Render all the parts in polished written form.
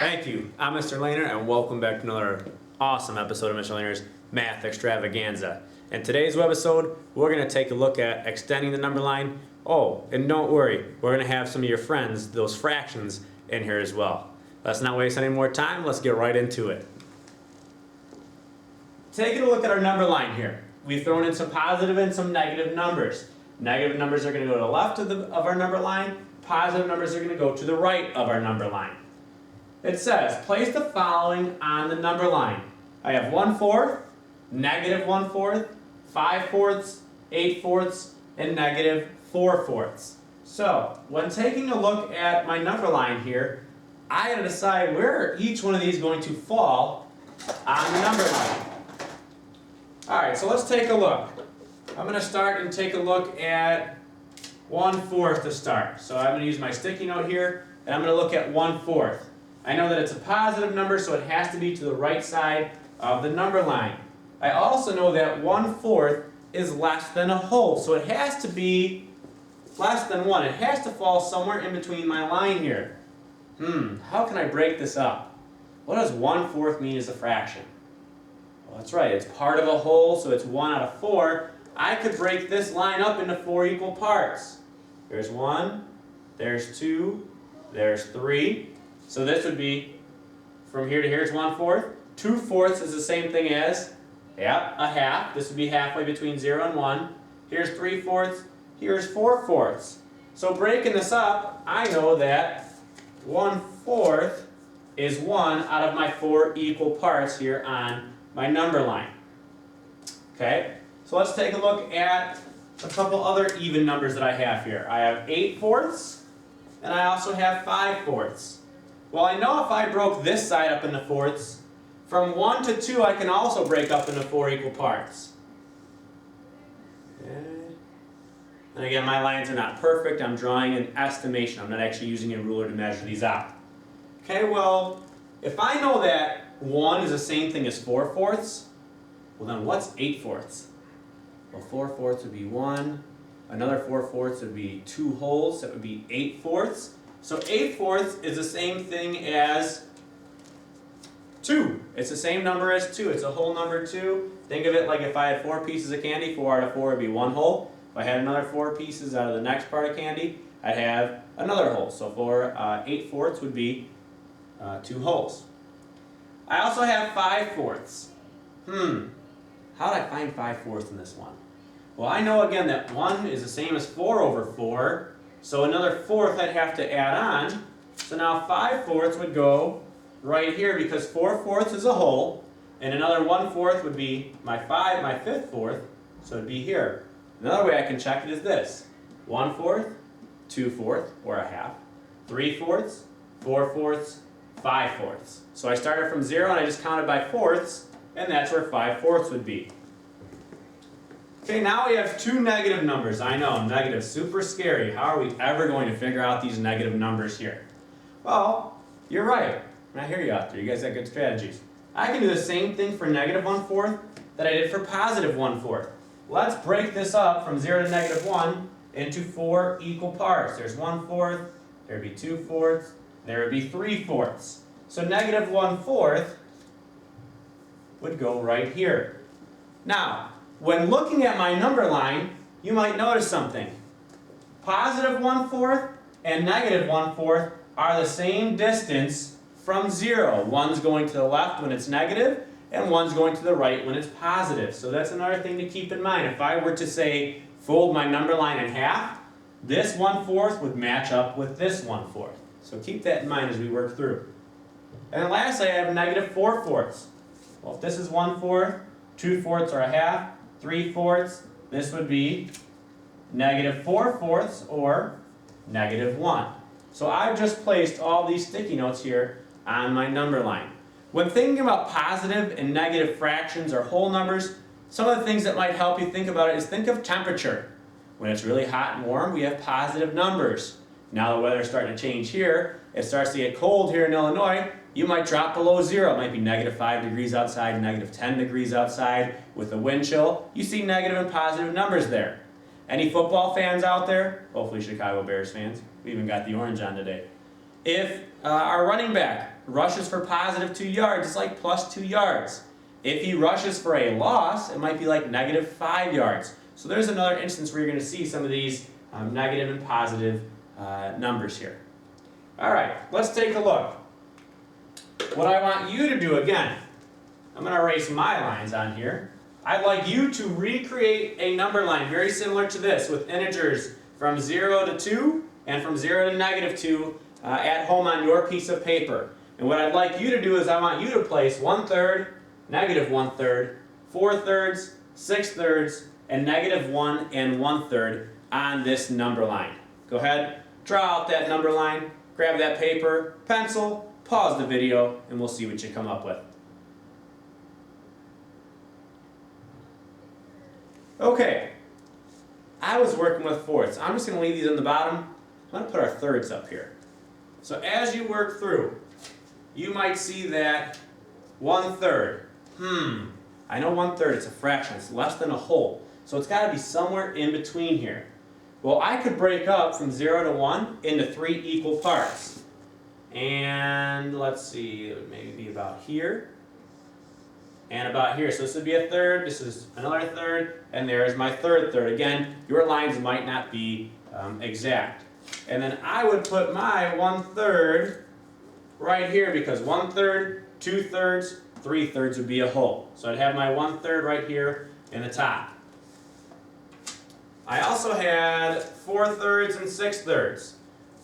Thank you. I'm Mr. Lehner, and welcome back to another awesome episode of Mr. Lehner's Math Extravaganza. In today's episode, we're going to take a look at extending the number line. Oh, and don't worry, we're going to have some of your friends, those fractions, in here as well. Let's not waste any more time. Let's get right into it. Taking a look at our number line here. We've thrown in some positive and some negative numbers. Negative numbers are going to go to the left of our number line. Positive numbers are going to go to the right of our number line. It says, place the following on the number line. I have 1/4, negative 1/4, 5/4, 8/4, and negative 4/4. So, when taking a look at my number line here, I got to decide where each one of these is going to fall on the number line. Alright, so let's take a look. I'm going to start and take a look at 1/4 to start. So I'm going to use my sticky note here, and I'm going to look at 1/4. I know that it's a positive number, so it has to be to the right side of the number line. I also know that 1/4 is less than a whole, so it has to be less than 1. It has to fall somewhere in between my line here. How can I break this up? What does 1/4 mean as a fraction? Well, that's right, it's part of a whole, so it's 1 out of 4. I could break this line up into 4 equal parts. There's 1, there's 2, there's 3. So this would be, from here to here, it's 1/4. 2/4 is the same thing as, a half. This would be halfway between 0 and 1. Here's 3/4, here's 4/4. So breaking this up, I know that 1/4 is 1 out of my 4 equal parts here on my number line. Okay, so let's take a look at a couple other even numbers that I have here. I have 8/4, and I also have 5/4. Well, I know if I broke this side up into fourths, from 1 to 2 I can also break up into 4 equal parts. Okay. And again, my lines are not perfect. I'm drawing an estimation. I'm not actually using a ruler to measure these out. Okay, well, if I know that 1 is the same thing as 4/4, well then what's 8/4? Well, 4/4 would be 1. Another 4/4 would be 2 wholes. That would be 8/4. So 8/4 is the same thing as 2. It's the same number as 2. It's a whole number 2. Think of it like if I had 4 pieces of candy, 4 out of 4 would be 1 whole. If I had another 4 pieces out of the next part of candy, I'd have another whole. So 8/4 would be 2 wholes. I also have 5/4. How did I find 5/4 in this one? Well, I know again that 1 is the same as 4/4, so another 4th I'd have to add on. So now 5/4 would go right here because 4/4 is a whole, and another 1/4 would be my 5th fourth, so it'd be here. Another way I can check it is this: 1/4, 2/4, or a half, 3/4, 4/4, 5/4. So I started from 0 and I just counted by fourths, and that's where 5/4 would be. Okay, now we have 2 negative numbers. I know, negative, super scary. How are we ever going to figure out these negative numbers here? Well, you're right. I hear you out there. You guys have good strategies. I can do the same thing for negative 1/4 that I did for positive 1/4. Let's break this up from 0 to negative 1 into 4 equal parts. There's 1/4, there would be 2/4, there would be 3/4. So negative 1/4 would go right here. Now, when looking at my number line, you might notice something. Positive 1/4 and negative 1/4 are the same distance from 0. One's going to the left when it's negative, and one's going to the right when it's positive. So that's another thing to keep in mind. If I were to say, fold my number line in half, this 1/4 would match up with this 1/4. So keep that in mind as we work through. And then lastly, I have negative 4/4. Well, if this is 1/4, 2/4 are a half, 3/4, this would be negative 4/4 or negative 1. So I've just placed all these sticky notes here on my number line. When thinking about positive and negative fractions or whole numbers, some of the things that might help you think about it is think of temperature. When it's really hot and warm, we have positive numbers. Now the weather's starting to change here, it starts to get cold here in Illinois, you might drop below 0. It might be negative 5 degrees outside, negative 10 degrees outside with a wind chill. You see negative and positive numbers there. Any football fans out there? Hopefully Chicago Bears fans. We even got the orange on today. If our running back rushes for positive 2 yards, it's like plus 2 yards. If he rushes for a loss, it might be like negative 5 yards. So there's another instance where you're going to see some of these negative and positive numbers here. Alright, let's take a look. What I want you to do again, I'm going to erase my lines on here. I'd like you to recreate a number line very similar to this with integers from 0 to 2 and from 0 to negative 2 at home on your piece of paper. And what I'd like you to do is I want you to place 1/3, negative 1/3, 4/3, 6/3, and negative 1 and 1/3 on this number line. Go ahead, draw out that number line, grab that paper, pencil, pause the video, and we'll see what you come up with. Okay, I was working with fourths. I'm just going to leave these on the bottom. I'm going to put our thirds up here. So as you work through, you might see that 1/3. I know 1/3, it's a fraction, it's less than a whole. So it's got to be somewhere in between here. Well, I could break up from 0 to 1 into 3 equal parts. And let's see, it would maybe be about here. And about here. So this would be a third, this is another third, and there's my third third. Again, your lines might not be exact. And then I would put my 1/3 right here because 1/3, 2/3, 3/3 would be a whole. So I'd have my 1/3 right here in the top. I also had 4/3 and 6/3.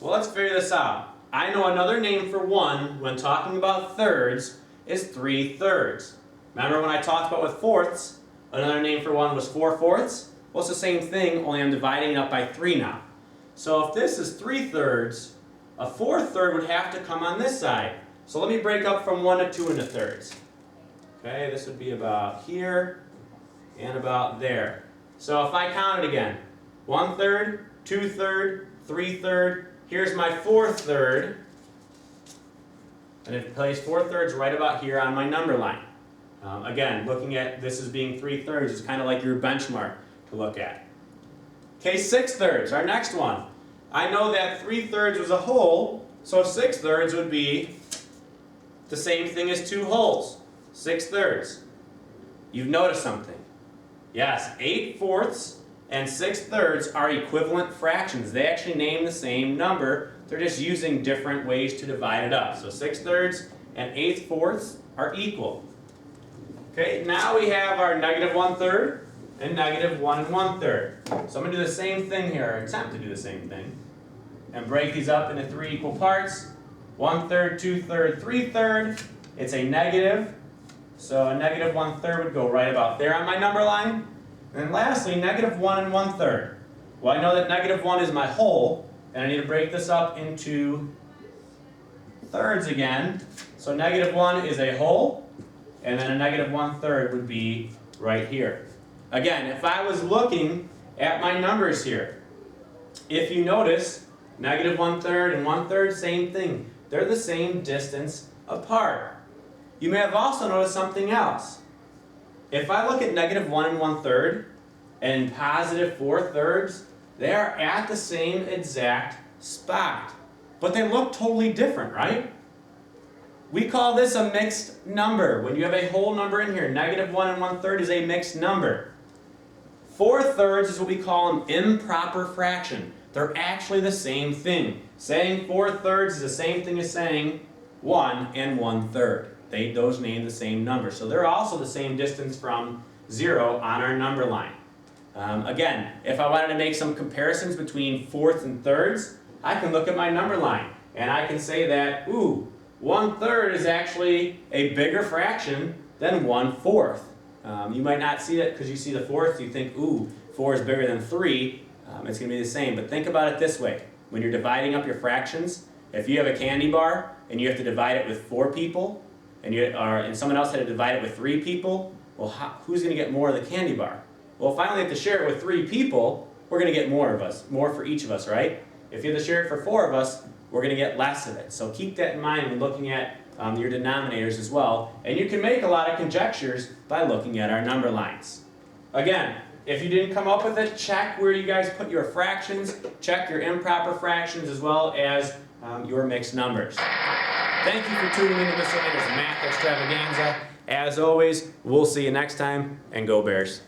Well, let's figure this out. I know another name for 1 when talking about thirds is 3/3. Remember when I talked about with fourths, another name for 1 was 4/4? Well, it's the same thing, only I'm dividing it up by 3 now. So if this is 3/3, a 4/3 would have to come on this side. So let me break up from 1 to 2 into thirds. Okay, this would be about here and about there. So if I count it again, 1/3, 2/3, 3/3, here's my 4/3, and I've placed 4/3 right about here on my number line. Again, looking at this as being 3/3 is kind of like your benchmark to look at. Okay, 6/3, our next one. I know that 3/3 was a whole, so 6/3 would be the same thing as 2 wholes. 6/3. You've noticed something. Yes, 8/4 and 6/3 are equivalent fractions. They actually name the same number. They're just using different ways to divide it up. So 6/3 and 8/4 are equal. Okay, now we have our negative 1/3 and negative 1 1/3. So I'm going to do the same thing here, or attempt to do the same thing, and break these up into 3 equal parts. 1/3, 2/3, 3/3. It's a negative, so a negative 1/3 would go right about there on my number line. And then lastly, negative 1 1/3. Well, I know that negative 1 is my whole, and I need to break this up into thirds again. So negative 1 is a whole, and then a negative 1/3 would be right here. Again, if I was looking at my numbers here, if you notice, negative 1/3 and 1/3, same thing. They're the same distance apart. You may have also noticed something else. If I look at negative 1 1/3 and positive 4/3, they are at the same exact spot. But they look totally different, right? We call this a mixed number. When you have a whole number in here, negative 1 1/3 is a mixed number. 4/3 is what we call an improper fraction. They're actually the same thing. Saying 4/3 is the same thing as saying 1 1/3. Those name the same number. So they're also the same distance from 0 on our number line. Again, if I wanted to make some comparisons between fourths and thirds, I can look at my number line and I can say that, 1/3 is actually a bigger fraction than 1/4. You might not see that because you see the fourths, you think, 4 is bigger than 3. It's going to be the same. But think about it this way. When you're dividing up your fractions, if you have a candy bar and you have to divide it with 4 people, and someone else had to divide it with 3 people, well, who's going to get more of the candy bar? Well, if I only have to share it with 3 people, we're going to get more for each of us, right? If you have to share it for 4 of us, we're going to get less of it. So keep that in mind when looking at your denominators as well. And you can make a lot of conjectures by looking at our number lines. Again, If you didn't come up with it, check where you guys put your fractions, check your improper fractions as well as your mixed numbers. Thank you for tuning into Mr. Lander's Math Extravaganza. As always, we'll see you next time, and go Bears.